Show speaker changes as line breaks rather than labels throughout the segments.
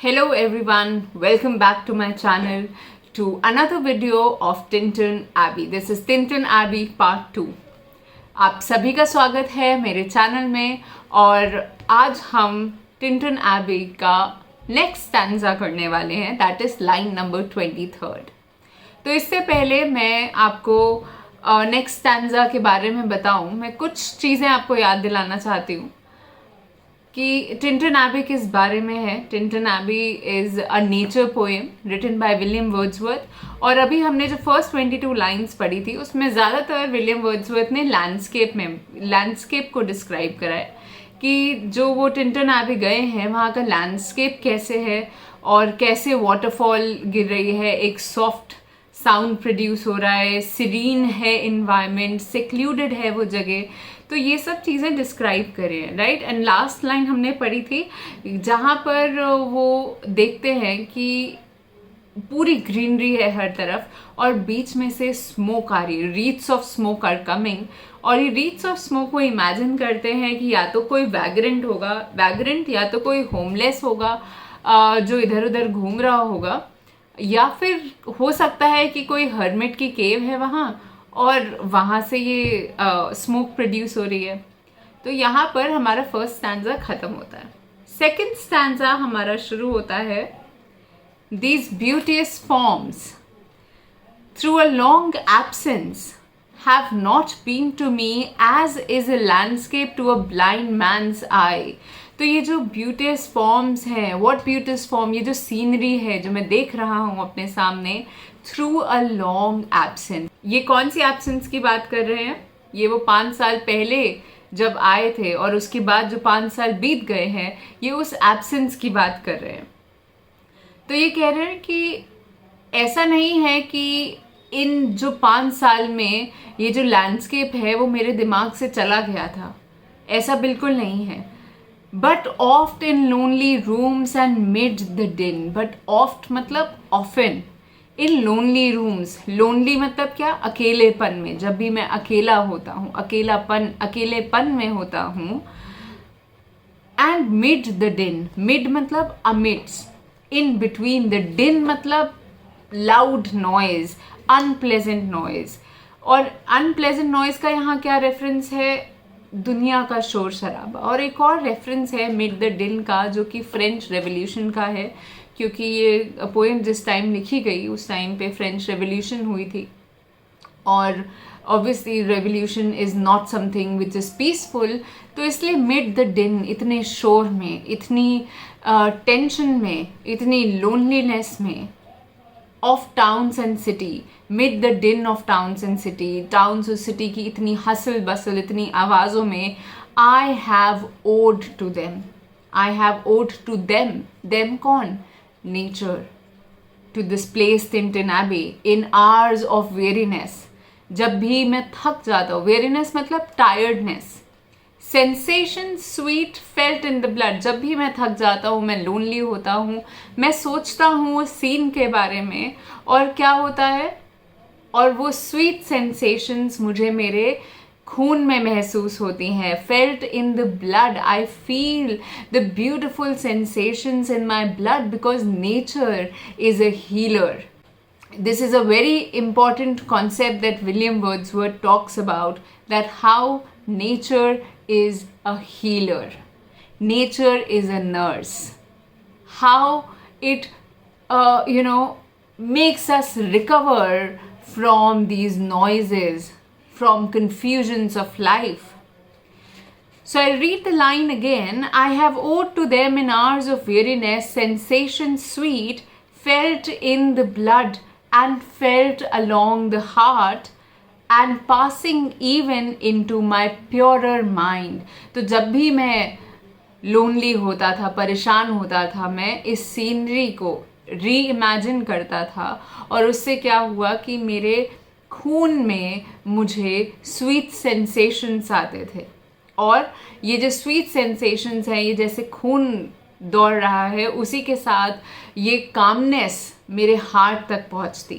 Hello everyone, welcome back to my channel to another video of Tintin Abbey. This is Tintin Abbey Part 2. आप सभी का स्वागत है मेरे चैनल में और आज हम टिंटन एबी का नेक्स्ट स्टैंजा करने वाले हैं, दैट इज़ लाइन नंबर 23। तो इससे पहले मैं आपको नेक्स्ट स्टैंजा के बारे में बताऊं, मैं कुछ चीज़ें आपको याद दिलाना चाहती हूँ कि टिंटन एबी किस बारे में है। Tintern Abbey is a nature poem written by William Wordsworth और अभी हमने जो फर्स्ट 22 लाइन्स पढ़ी थी उसमें ज़्यादातर विलियम वर्ड्सवर्थ ने लैंडस्केप को डिस्क्राइब करा है कि जो वो टिंटन एबी गए हैं वहाँ का लैंडस्केप कैसे है और कैसे वाटरफॉल गिर रही है, एक सॉफ्ट साउंड प्रोड्यूस हो रहा है, सीरीन है इन्वायरमेंट, सेक्लूडेड है वो जगह। तो ये सब चीज़ें डिस्क्राइब करें, राइट। एंड लास्ट लाइन हमने पढ़ी थी जहाँ पर वो देखते हैं कि पूरी ग्रीनरी है हर तरफ और बीच में से स्मोक आ रही है, wreaths of smoke are coming. और ये रीट्स ऑफ स्मोक को इमेजिन करते हैं कि या तो कोई वैग्रेंट या तो कोई होमलेस होगा जो इधर उधर घूम रहा होगा, या फिर हो सकता है कि कोई हर्मिट की केव है वहाँ और वहाँ से ये स्मोक प्रोड्यूस हो रही है। तो यहाँ पर हमारा फर्स्ट स्टैंजा ख़त्म होता है। सेकंड स्टैंजा हमारा शुरू होता है, These beauteous forms through a long absence have not been to me as is a landscape to a blind man's eye। तो ये जो ब्यूटियस फॉर्म्स हैं, व्हाट ब्यूटियस फॉर्म, ये जो सीनरी है जो मैं देख रहा हूँ अपने सामने, थ्रू अ लॉन्ग एब्सेंस। ये कौन सी एब्सेंस की बात कर रहे हैं? ये वो 5 साल पहले जब आए थे और उसके बाद जो 5 साल बीत गए हैं, ये उस एब्सेंस की बात कर रहे हैं। तो ये कह रहे हैं कि ऐसा नहीं है कि इन जो 5 साल में ये जो लैंडस्केप है वो मेरे दिमाग से चला गया था, ऐसा बिल्कुल नहीं है। But oft in lonely rooms and mid the डिन, बट ऑफ्ट मतलब ऑफन, इन लोनली रूम्स, लोनली मतलब क्या, अकेलेपन में, जब भी मैं अकेला होता हूँ, अकेलेपन में होता हूँ। एंड मिड द डिन, मिड मतलब अमिड्स, इन बिटवीन, द डिन मतलब लाउड नॉइज, अनप्लेजेंट नॉइज। और अनप्लेजेंट नॉइज का यहाँ क्या रेफरेंस है? दुनिया का शोर शराबा। और एक और रेफरेंस है मिड द डिन का जो कि फ्रेंच रेवोल्यूशन का है, क्योंकि ये पोएम जिस टाइम लिखी गई उस टाइम पे फ्रेंच रेवोल्यूशन हुई थी और obviously revolution is not something which is peaceful. तो इसलिए मिड द डिन, इतने शोर में, इतनी टेंशन में, इतनी लोनलीनेस में, of towns and city, mid the din of towns and city, towns और सिटी की इतनी हसल बसल, इतनी आवाज़ों में, I have owed to them, I have owed to them, them कौन? Nature, to this place Tintern Abbey in hours of weariness. जब भी मैं थक जाता हूँ, वेरीनेस मतलब tiredness, sensation sweet felt in the blood, जब भी मैं थक जाता हूँ, मैं लोनली होता हूँ, मैं सोचता हूँ उस सीन के बारे में और क्या होता है, और वो स्वीट सेंसेशंस मुझे मेरे खून में महसूस होती हैं। Felt in the blood, I feel the beautiful sensations in my blood because nature is a healer. This is a very important concept that William Wordsworth talks about, that how nature is a healer, nature is a nurse, how it makes us recover from these noises, from confusions of life. So I'll read the line again. I have owed to them in hours of weariness sensations sweet, felt in the blood and felt along the heart and passing even into my purer mind। तो जब भी मैं lonely होता था, परेशान होता था, मैं इस सीनरी को री इमेजिन करता था और उससे क्या हुआ कि मेरे खून में मुझे स्वीट सेंसेशंस आते थे। और ये जो स्वीट सेंसेशंस हैं, ये जैसे खून दौड़ रहा है, उसी के साथ ये कामनेस मेरे हार्ट तक पहुंचती,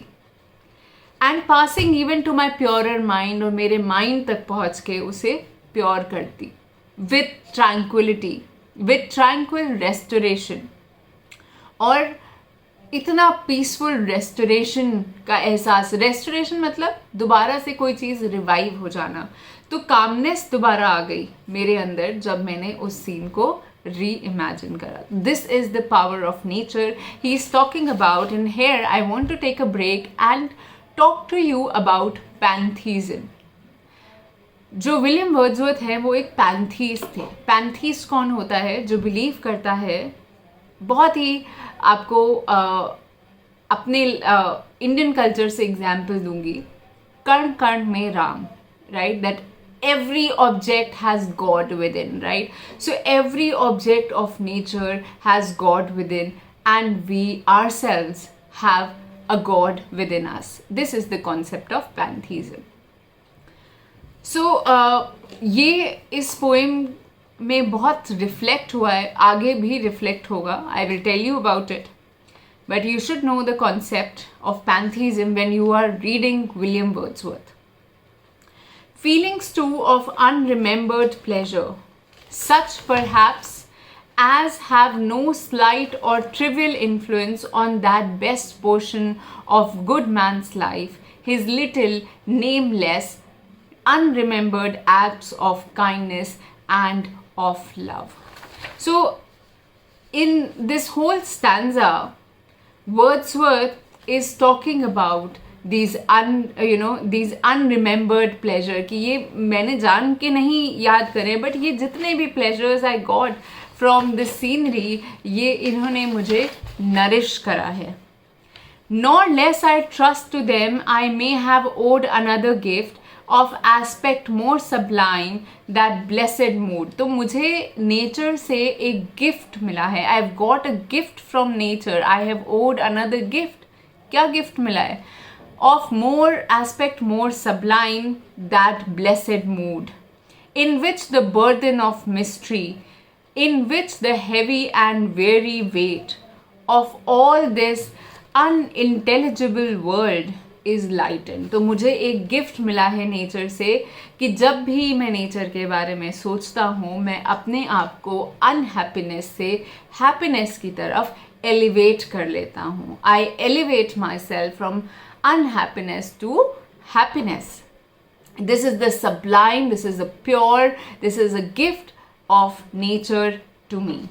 and passing even to my purer mind, और मेरे माइंड तक पहुंच के उसे प्योर करती, with tranquillity, with tranquil restoration. और इतना पीसफुल रेस्टोरेशन का एहसास। रेस्टोरेशन मतलब दोबारा से कोई चीज़ रिवाइव हो जाना। तो कामनेस दोबारा आ गई मेरे अंदर जब मैंने उस सीन को री इमेजिन करा। This is the power of nature he is talking about, and here I want to take a break and talk to you about pantheism. जो विलियम वर्ड्सवर्थ है वो एक पैंथीस्ट थे। पैंथीस्ट कौन होता है? जो बिलीव करता है, बहुत ही आपको अपने इंडियन कल्चर से एग्जाम्पल दूंगी, कण कण में Ram, right? That every object has God within, right? So every object of nature has God within, and we ourselves have a God within us. This is the concept of pantheism. So ये इस poem में बहुत reflect हुआ है, आगे भी reflect होगा. I will tell you about it. But you should know the concept of pantheism when you are reading William Wordsworth. Feelings too of unremembered pleasure, such perhaps as have no slight or trivial influence on that best portion of good man's life, his little, nameless, unremembered acts of kindness and of love. So, in this whole stanza, Wordsworth is talking about these unremembered pleasure, कि ये मैंने जान के नहीं याद करे, but ये जितने भी pleasures I got from the scenery, ये इन्होंने मुझे नरिश करा है. Nor less I trust to them I may have owed another gift of aspect more sublime, that blessed mood. तो मुझे nature से एक gift मिला है. I have got a gift from nature. I have owed another gift. क्या gift मिला है? Of more aspect more sublime, that blessed mood, in which the burden of mystery, in which the heavy and weary weight of all this unintelligible world is lightened. तो मुझे एक gift मिला है nature से कि जब भी मैं नेचर के बारे में सोचता हूँ, मैं अपने आप को अनहैप्पीनेस से हैप्पीनेस की तरफ एलिवेट कर लेता हूँ. I elevate myself from unhappiness to happiness. This is the sublime, this is the pure, this is a gift of nature to me,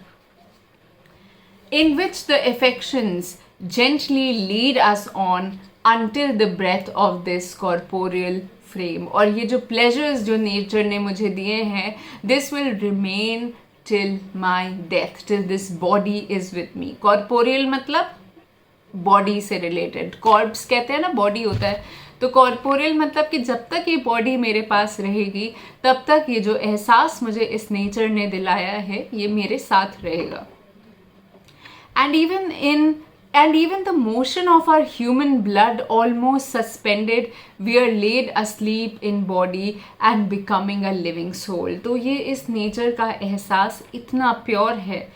in which the affections gently lead us on until the breath of this corporeal frame. और ये जो pleasures जो nature ने मुझे दिए हैं, this will remain till my death, till this body is with me. Corporeal मतलब body से रिलेटेड. कॉर्प्स कहते हैं ना, बॉडी होता है. तो कॉर्पोरियल मतलब कि जब तक ये बॉडी मेरे पास रहेगी, तब तक ये जो एहसास मुझे इस नेचर ने दिलाया है, ये मेरे साथ रहेगा. And even the motion of our human blood almost suspended, we are laid asleep in body and becoming a living soul. तो ये इस नेचर का एहसास इतना प्योर है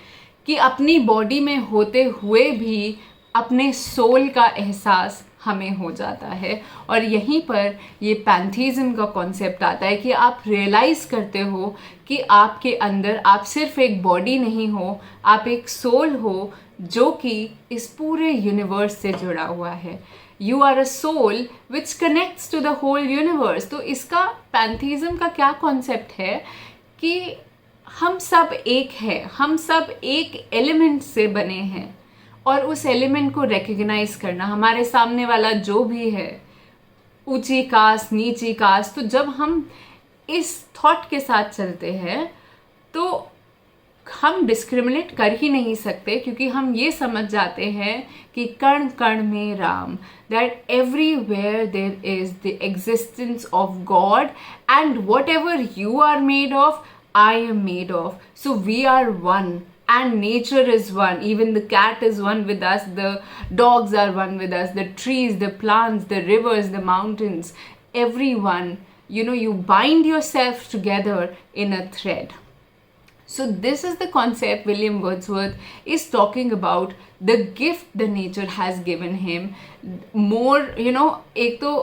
कि अपनी बॉडी में होते हुए भी अपने सोल का एहसास हमें हो जाता है. और यहीं पर ये पैंथीज़म का कॉन्सेप्ट आता है कि आप रियलाइज़ करते हो कि आपके अंदर आप सिर्फ एक बॉडी नहीं हो, आप एक सोल हो जो कि इस पूरे यूनिवर्स से जुड़ा हुआ है. You are a soul which connects to the whole universe. तो इसका पैंथीज़म का क्या कॉन्सेप्ट है कि हम सब एक हैं, हम सब एक एलिमेंट से बने हैं, और उस एलिमेंट को रिकग्नाइज करना. हमारे सामने वाला जो भी है, ऊंची कास्ट नीची कास्ट, तो जब हम इस थॉट के साथ चलते हैं तो हम डिस्क्रिमिनेट कर ही नहीं सकते, क्योंकि हम ये समझ जाते हैं कि कण कण में Ram, that everywhere there is the existence of God, and whatever you are made of, I am made of. So we are one. And nature is one. Even the cat is one with us. The dogs are one with us. The trees, the plants, the rivers, the mountains. Everyone, you bind yourself together in a thread. So this is the concept William Wordsworth is talking about, the gift the nature has given him. More, एक तो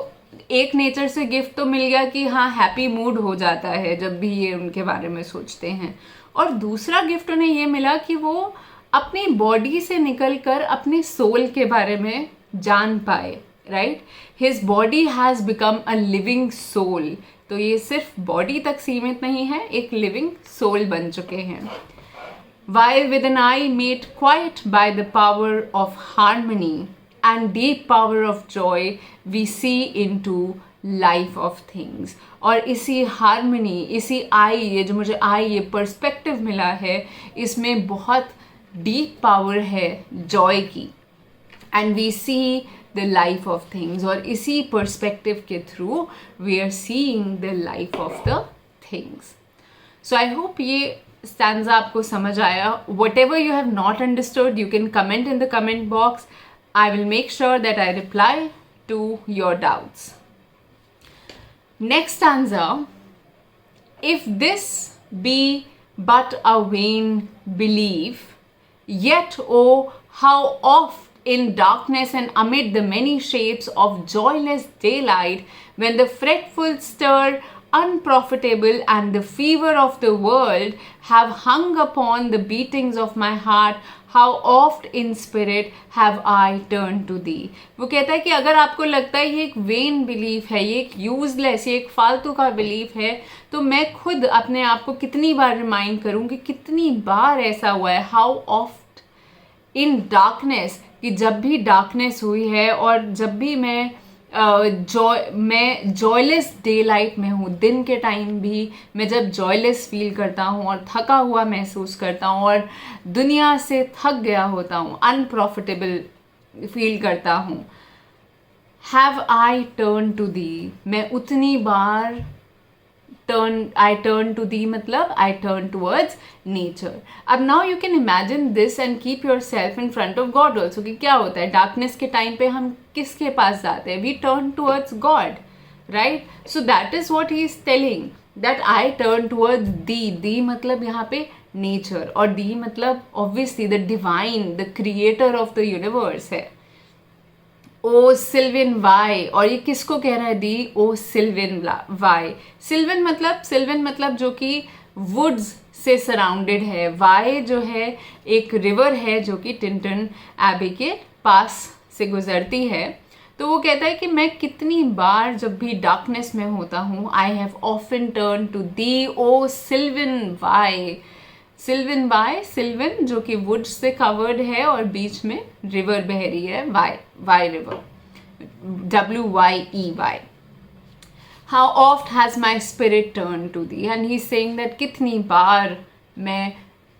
एक nature से gift तो मिल गया कि हाँ happy mood हो जाता है जब भी ये उनके बारे में सोचते हैं, और दूसरा गिफ्ट उन्हें ये मिला कि वो अपनी बॉडी से निकलकर अपने सोल के बारे में जान पाए, right. His body has become a living soul. तो ये सिर्फ बॉडी तक सीमित नहीं है, एक लिविंग सोल बन चुके हैं। While with an eye made quiet by the power of harmony and deep power of joy, we see into life of things. और इसी हारमनी, इसी आई, ये जो मुझे आई, ये पर्सपेक्टिव मिला है, इसमें बहुत डीप पावर है जॉय की। And we see the life of things, और इसी पर्सपेक्टिव के through we are seeing the life of the things. So I hope ये stanza आपको समझ आया। Whatever you have not understood, you can comment in the comment box. I will make sure that I reply to your doubts. Next stanza. If this be but a vain belief, yet oh how oft in darkness and amid the many shapes of joyless daylight, when the fretful stir unprofitable and the fever of the world have hung upon the beatings of my heart, how oft in spirit have I turned to thee. वो कहता है कि अगर आपको लगता है ये एक वेन बिलीफ है, ये एक यूजलेस, ये एक फालतू का बिलीफ है, तो मैं खुद अपने आप को कितनी बार रिमाइंड करूँ कि कितनी बार ऐसा हुआ है। हाउ ऑफ्ट इन डार्कनेस, कि जब भी डार्कनेस हुई है और जब भी मैं जॉयलेस डे लाइट में हूँ, दिन के टाइम भी मैं जब जॉयलेस फील करता हूँ और थका हुआ महसूस करता हूँ और दुनिया से थक गया होता हूँ, अनप्रॉफिटेबल फील करता हूँ, have I turn to thee, मैं उतनी बार I turn to thee मतलब I turn towards nature. अब now you can imagine this and keep yourself in front of God also, कि क्या होता है डार्कनेस के टाइम पे हम किसके पास जाते हैं? We turn towards God, right? So that is what he is telling, that I turn towards thee. thee मतलब यहाँ पे nature, और thee मतलब obviously the divine, the creator of the universe है। ओ सिल्विन वाई, और ये किसको कह रहा है दी? O sylvan Wye. सिल्विन मतलब जो कि वुड्स से सराउंडेड है। वाई जो है एक रिवर है जो कि टिंटन एबी के पास से गुजरती है। तो वो कहता है कि मैं कितनी बार जब भी डार्कनेस में होता हूँ, I have often turn to thee O sylvan Wye. Sylvan जो कि वुड्स से कवर्ड है और बीच में रिवर बह रही है, Wye river, WYEY। How oft has my spirit turn to thee, and he saying that कितनी बार मैं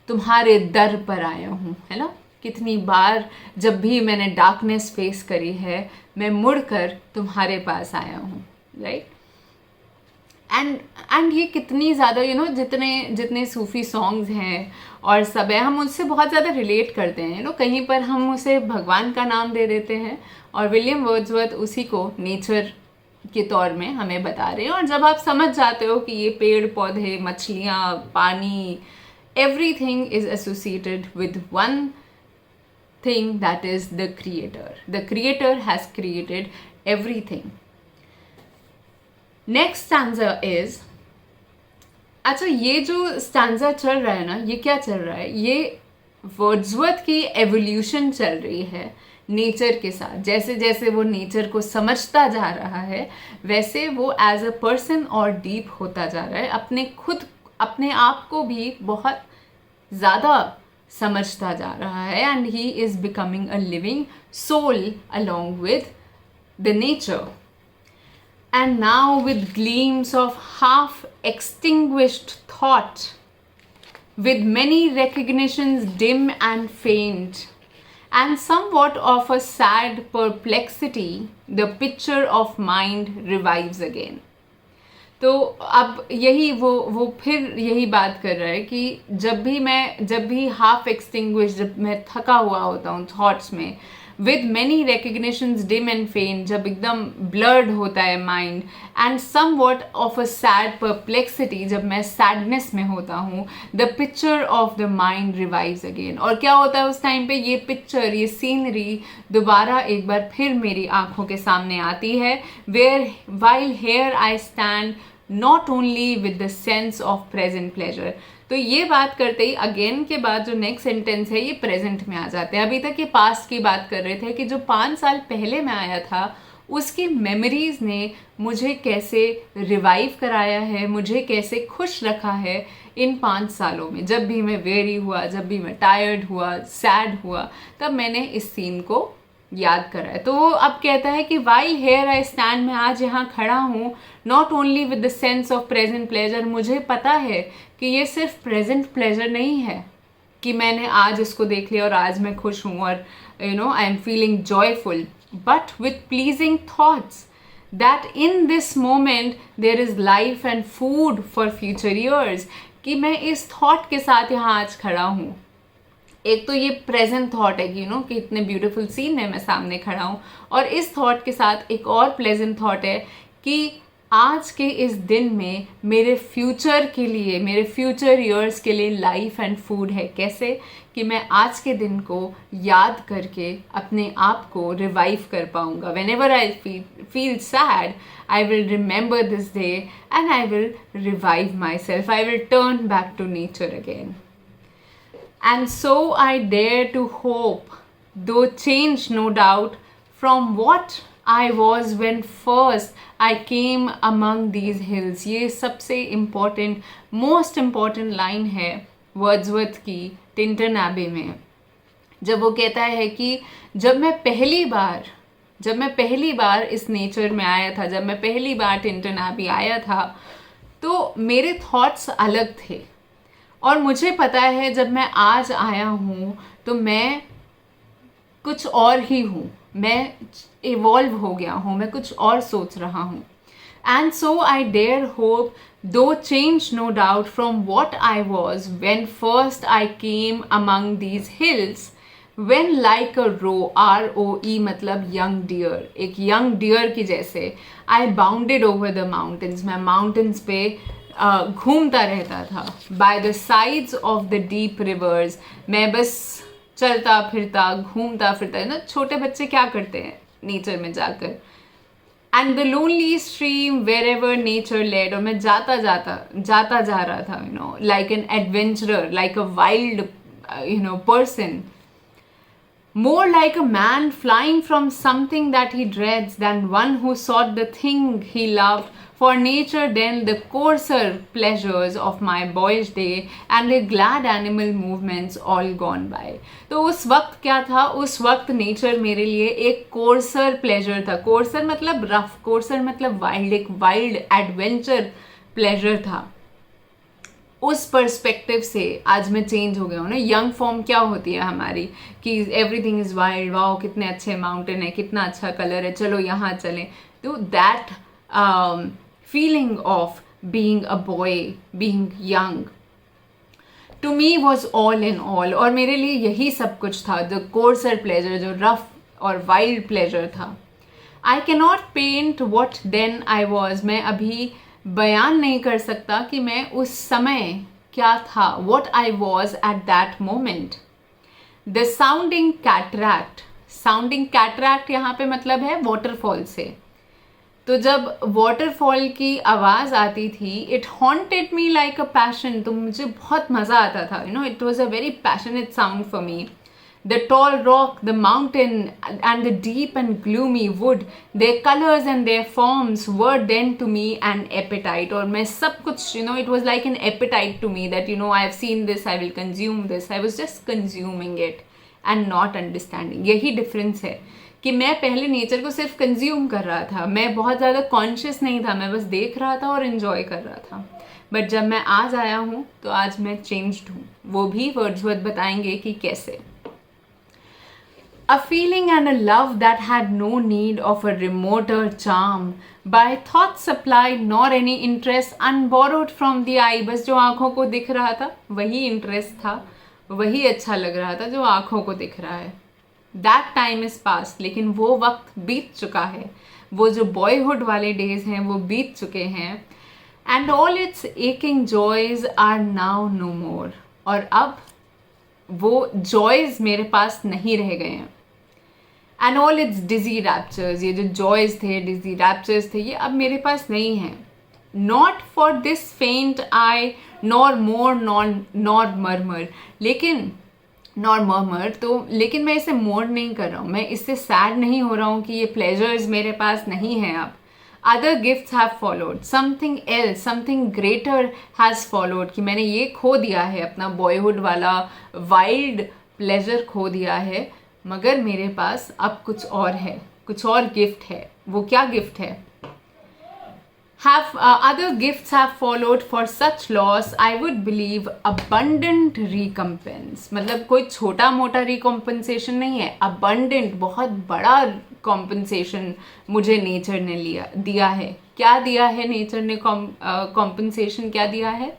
तुम्हारे दर पर आया हूँ, है ना। कितनी बार जब भी मैंने डार्कनेस फेस करी है, मैं मुड़कर तुम्हारे पास आया हूँ, राइट। एंड ये कितनी ज़्यादा जितने सूफ़ी सॉन्ग्स हैं और सब है, हम उससे बहुत ज़्यादा रिलेट करते हैं। कहीं पर हम उसे भगवान का नाम दे देते हैं, और विलियम वर्ड्सवर्थ उसी को नेचर के तौर में हमें बता रहे हैं। और जब आप समझ जाते हो कि ये पेड़ पौधे, मछलियाँ, पानी, everything is associated with one thing, that is the creator. The creator has created everything. Next stanza is, अच्छा ये जो स्टैंजा चल रहा है ना, ये क्या चल रहा है? ये वर्ड्सवर्थ की एवोल्यूशन चल रही है नेचर के साथ। जैसे जैसे वो नेचर को समझता जा रहा है, वैसे वो एज अ पर्सन और डीप होता जा रहा है, अपने आप को भी बहुत ज़्यादा समझता जा रहा है। And he is becoming a living soul along with the nature. And now with gleams of half extinguished thought, with many recognitions dim and faint, and somewhat of a sad perplexity, the picture of mind revives again. तो अब वो फिर यही बात कर रहा है कि जब भी हाफ एक्सटिंग्विश, जब मैं थका हुआ होता हूँ थॉट्स में, with many recognitions dim and faint, जब एकदम ब्लर्ड होता है mind, and somewhat of a sad perplexity, जब मैं सैडनेस में होता हूँ, the picture of the mind revives again. और क्या होता है उस टाइम पे? ये पिक्चर, ये सीनरी दोबारा एक बार फिर मेरी आंखों के सामने आती है। While here I stand not only with the sense of present pleasure. तो ये बात करते ही अगेन के बाद जो नेक्स्ट सेंटेंस है ये प्रेजेंट में आ जाते हैं. अभी तक ये पास्ट की बात कर रहे थे कि जो 5 साल पहले मैं आया था उसकी मेमोरीज ने मुझे कैसे रिवाइव कराया है, मुझे कैसे खुश रखा है इन 5 सालों में. जब भी मैं वेरी हुआ, जब भी मैं टायर्ड हुआ, सैड हुआ, तब मैंने इस सीन को याद करा है. तो वो अब कहता है कि वाइल हेयर आई स्टैंड, मैं आज यहाँ खड़ा हूँ, not only with the sense of present pleasure, मुझे पता है कि ये सिर्फ प्रेजेंट प्लेजर नहीं है कि मैंने आज इसको देख लिया और आज मैं खुश हूँ और I am feeling joyful, but with pleasing thoughts that in this moment there is life and food for future years. कि मैं इस थॉट के साथ यहाँ आज खड़ा हूँ. एक तो ये प्रेजेंट थॉट है कि कि इतने ब्यूटीफुल सीन है, मैं सामने खड़ा हूँ, और इस थॉट के साथ एक और प्लेजेंट थॉट है कि आज के इस दिन में मेरे फ्यूचर के लिए, मेरे फ्यूचर ईयर्स के लिए लाइफ एंड फूड है. कैसे कि मैं आज के दिन को याद करके अपने आप को रिवाइव कर पाऊँगा. Whenever I feel sad, I will remember this day and I will revive myself. I will turn back to nature again. And so I dare to hope, though change no doubt, from what I was when first I came among these hills. ये सबसे important, most important line है Wordsworth की Tintern AB में, जब वो कहता है कि जब मैं पहली बार इस नेचर में आया था, जब मैं पहली बार टिंटन एबी आया था, तो मेरे थॉट्स अलग थे. और मुझे पता है जब मैं आज आया हूँ तो मैं कुछ और ही हूँ, मैं इवॉल्व हो गया हूँ, मैं कुछ और सोच रहा हूँ. And so I dare hope, though change no doubt, from what I was when first I came among these hills, when like a roe, ROE मतलब यंग डियर, एक यंग डियर की जैसे, I bounded over the mountains, मैं mountains पे घूमता रहता था. By the sides of the deep rivers, मैं बस चलता फिरता घूमता फिरता, ना छोटे बच्चे क्या करते हैं नेचर में जाकर. And the lonely stream wherever nature led, और मैं जाता जा रहा था, like an adventurer, like a wild person, more like a man flying from something that he dreads than one who sought the thing he loved. For nature then the coarser pleasures of my boyish day and the glad animal movements all gone by. तो उस वक्त क्या था, उस वक्त nature मेरे लिए एक कोर्सर प्लेजर था. कोर्सर मतलब रफ, कोर्सर मतलब वाइल्ड, एक वाइल्ड एडवेंचर प्लेजर था. उस पर्सपेक्टिव से आज मैं चेंज हो गया हूँ ना. यंग फॉर्म क्या होती है हमारी कि एवरीथिंग इज़ वाइल्ड, वाओ कितने अच्छे माउंटेन है, कितना अच्छा कलर है, चलो यहाँ चलें. तो that feeling of being a boy, being young, to me was all in all. और मेरे लिए यही सब कुछ था, द कोर्सर प्लेजर, जो रफ और वाइल्ड प्लेजर था. I can not paint what then I was, मैं अभी बयान नहीं कर सकता कि मैं उस समय क्या था, what I was at that moment. The sounding cataract, sounding cataract यहाँ पे मतलब है वाटरफॉल से. तो जब वाटरफॉल की आवाज़ आती थी, it haunted me like a passion, तो मुझे बहुत मज़ा आता था. It was a very passionate sound for me. The tall rock, the mountain, and the deep and gloomy wood, their colors and their forms were then to me an appetite. और मैं सब कुछ, it was like an appetite to me that, I have seen this, I will consume this. I was just consuming it and not understanding. यही difference है कि मैं पहले nature को सिर्फ कंज्यूम कर रहा था, मैं बहुत ज़्यादा कॉन्शियस नहीं था, मैं बस देख रहा था और इन्जॉय कर रहा था. बट जब मैं आज आया हूँ तो आज मैं चेंज्ड हूँ. वो भी वर्ड्सवर्थ बताएंगे कि कैसे. A feeling and a love that had no need of a remoter charm, by thought supplied nor any interest unborrowed from the eye. बस जो आँखों को दिख रहा था वही इंटरेस्ट था, वही अच्छा लग रहा था जो आँखों को दिख रहा है. That time is past, लेकिन वो वक्त बीत चुका है, वो जो बॉयहुड वाले डेज हैं वो बीत चुके हैं. And all its aching joys are now no more. और अब वो जॉयज़ मेरे पास नहीं रह गए हैं. And all its dizzy raptures, ये जो जॉयज़ थे, डिजी रैप्चर्स थे, ये अब मेरे पास नहीं हैं. नॉट फॉर दिस फेंट आई नॉर मोर नॉर मरमर, लेकिन नॉर मरमर, तो लेकिन मैं इसे मोर नहीं कर रहा हूँ, मैं इससे सैड नहीं हो रहा हूँ कि ये प्लेजर्स मेरे पास नहीं हैं अब. Other gifts have followed, something else, something greater has followed, कि मैंने ये खो दिया है, अपना बॉयहुड वाला वाइल्ड प्लेजर खो दिया है, मगर मेरे पास अब कुछ और है, कुछ और गिफ्ट है. वो क्या गिफ्ट है? Other gifts have followed for such loss, I would believe abundant recompense. मतलब कोई छोटा मोटा रिकॉम्पनसेशन नहीं है, abundant, बहुत बड़ा कॉम्पनसेशन मुझे नेचर ने दिया है. क्या दिया है नेचर ने? कॉम्पनसेशन क्या दिया है?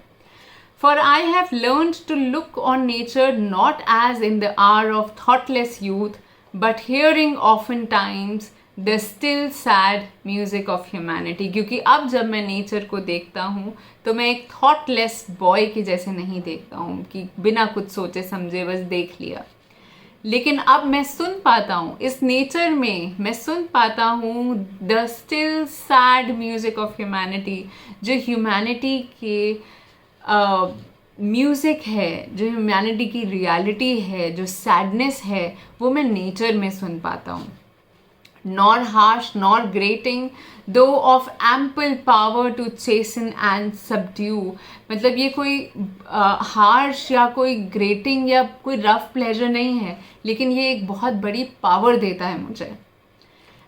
For I have learned to look on nature not as in the hour of thoughtless youth, but hearing oftentimes the still sad music of humanity. क्योंकि अब जब मैं नेचर को देखता हूँ तो मैं एक थॉटलेस बॉय के जैसे नहीं देखता हूँ कि बिना कुछ सोचे समझे बस देख लिया, लेकिन अब मैं सुन पाता हूँ इस नेचर में, मैं सुन पाता हूँ the still sad music of humanity, जो ह्यूमैनिटी के म्यूज़िक है, जो ह्यूमैनिटी की रियलिटी है, जो सैडनेस है, वो मैं नेचर में सुन पाता हूँ. nor harsh nor grating, though of ample power to chasten and subdue. मतलब ये कोई हार्श या कोई ग्रेटिंग या कोई रफ प्लेजर नहीं है, लेकिन ये एक बहुत बड़ी पावर देता है मुझे.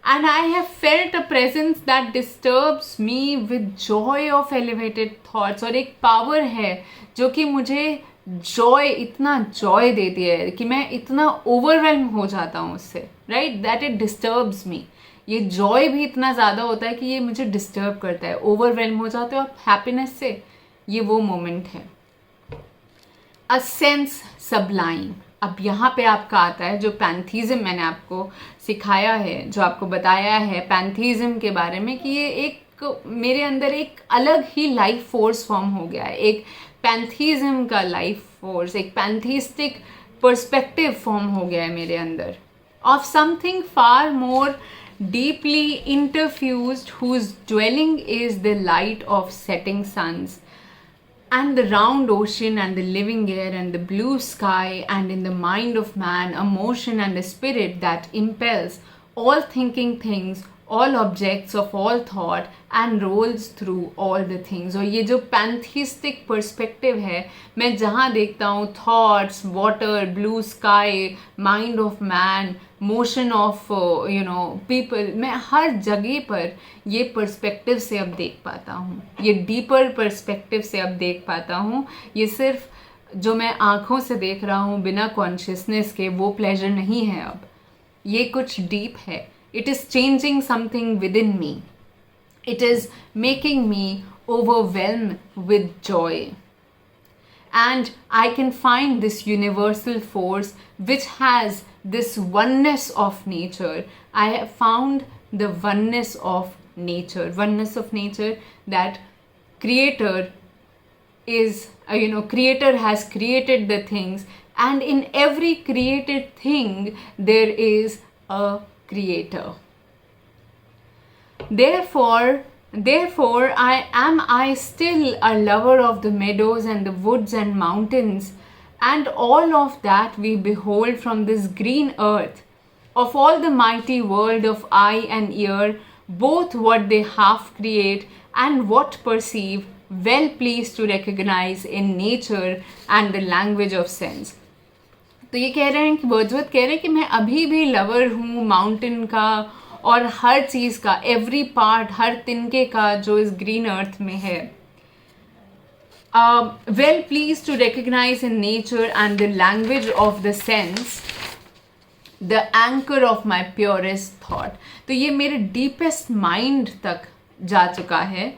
And I have felt a presence that disturbs me with joy of elevated thoughts. और एक पावर है जो कि मुझे जॉय, इतना जॉय देती है कि मैं इतना ओवरवेल्म हो जाता हूँ उससे, राइट, दैट इट डिस्टर्ब्स मी. ये जॉय भी इतना ज़्यादा होता है कि ये मुझे डिस्टर्ब करता है, ओवरवेल्म हो जाते हो आप हैप्पीनेस से. ये वो मोमेंट है. A sense सबलाइन. अब यहाँ पे आपका आता है जो पैंथीज़म मैंने आपको सिखाया है, जो आपको बताया है पैंथीज़म के बारे में, कि ये एक मेरे अंदर एक अलग ही लाइफ फोर्स फॉर्म हो गया है, एक पैंथीज़म का लाइफ फोर्स, एक पैंथीस्टिक पर्सपेक्टिव फॉर्म हो गया है मेरे अंदर, of something far more deeply interfused, whose dwelling is the light of setting suns and the round ocean and the living air and the blue sky, and in the mind of man a motion and a spirit that impels all thinking things, all objects of all thought, and rolls through all the things. और ये जो पैंथीस्टिक perspective है, मैं जहाँ देखता हूँ thoughts, water, blue sky, mind of man, motion of people, मैं हर जगह पर ये पर्सपेक्टिव से अब देख पाता हूँ, ये डीपर पर्सपेक्टिव से अब देख पाता हूँ. ये सिर्फ जो मैं आँखों से देख रहा हूँ बिना कॉन्शियसनेस के, वो प्लेजर नहीं है अब, ये कुछ डीप है. It is changing something within me. It is making me overwhelmed with joy. And I can find this universal force which has this oneness of nature. I have found the oneness of nature. Oneness of nature, that Creator is, Creator has created the things, and in every created thing there is a Creator. Therefore, I still a lover of the meadows and the woods and mountains, and all of that we behold from this green earth, of all the mighty world of eye and ear, both what they half create and what perceive, well pleased to recognize in nature and the language of sense. तो ये कह रहे हैं कि Wordsworth कह रहे हैं कि मैं अभी भी लवर हूँ माउंटेन का और हर चीज़ का, एवरी पार्ट, हर तिनके का जो इस ग्रीन अर्थ में है. Well pleased to recognise in nature and the language of the sense the anchor of my purest thought. तो ये मेरे डीपेस्ट माइंड तक जा चुका है.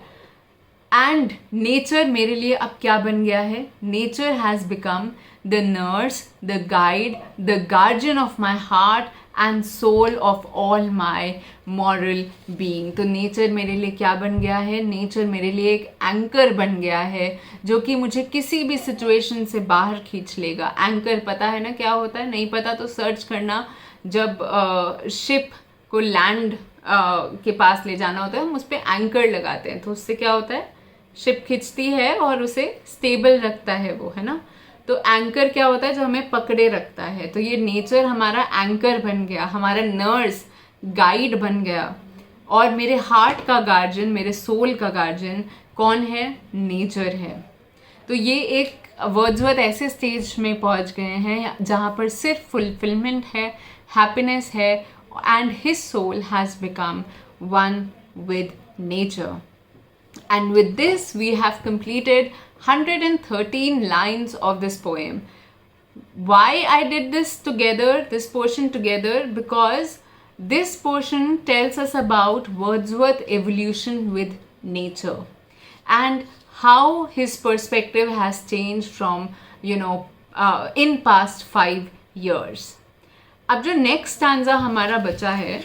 एंड नेचर मेरे लिए अब क्या बन गया है? Nature has become the nurse, the guide, the guardian of my heart and soul of all my moral being. तो नेचर मेरे लिए क्या बन गया है? नेचर मेरे लिए एक एंकर बन गया है जो कि मुझे किसी भी सिचुएशन से बाहर खींच लेगा. एंकर पता है ना क्या होता है? नहीं पता तो सर्च करना. जब शिप को लैंड के पास ले जाना होता है, हम उस पर एंकर लगाते हैं, तो उससे क्या होता है? शिप खींचती है और उसे स्टेबल रखता है वो, है ना। तो एंकर क्या होता है, जो हमें पकड़े रखता है। तो ये नेचर हमारा एंकर बन गया, हमारा नर्स गाइड बन गया। और मेरे हार्ट का गार्जियन, मेरे सोल का गार्जियन कौन है, नेचर है। तो ये एक वर्ड्सवर्थ ऐसे स्टेज में पहुंच गए हैं जहाँ पर सिर्फ फुलफिलमेंट है, हैप्पीनेस है, and his soul has become one with nature. And with this, we have completed 113 lines of this poem. Why I did this portion together? Because this portion tells us about Wordsworth's evolution with nature and how his perspective has changed from, in past 5 years. अब जो next stanza हमारा बचा है,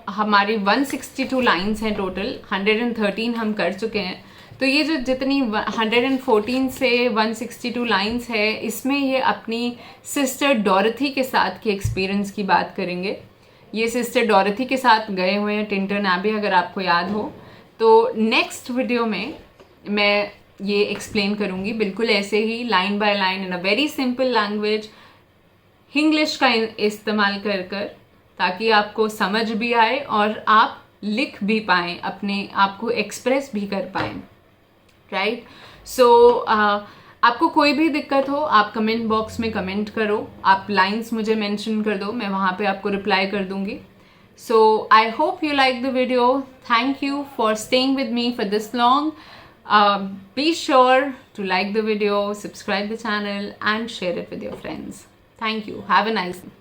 हमारी 162 lines हैं total, 113 हम कर चुके हैं। तो ये जो जितनी 114 से 162 लाइन्स है, इसमें ये अपनी सिस्टर डॉरथी के साथ के एक्सपीरियंस की बात करेंगे। ये सिस्टर डॉरथी के साथ गए हुए हैं टिंटन एबी, अगर आपको याद हो। तो नेक्स्ट वीडियो में मैं ये एक्सप्लेन करूँगी बिल्कुल ऐसे ही, line by line, in a very simple language, English का इस्तेमाल कर कर, ताकि आपको समझ भी आए और आप लिख भी पाएँ, अपने आप को एक्सप्रेस भी कर पाएँ, राइट। सो आपको कोई भी दिक्कत हो, आप कमेंट बॉक्स में कमेंट करो, आप लाइंस मुझे मेंशन कर दो, मैं वहाँ पे आपको रिप्लाई कर दूँगी। So I hope you like the video. Thank you for staying with me for this long. Be sure to like the video, subscribe the channel and share it with your friends. Thank you. Have a nice day.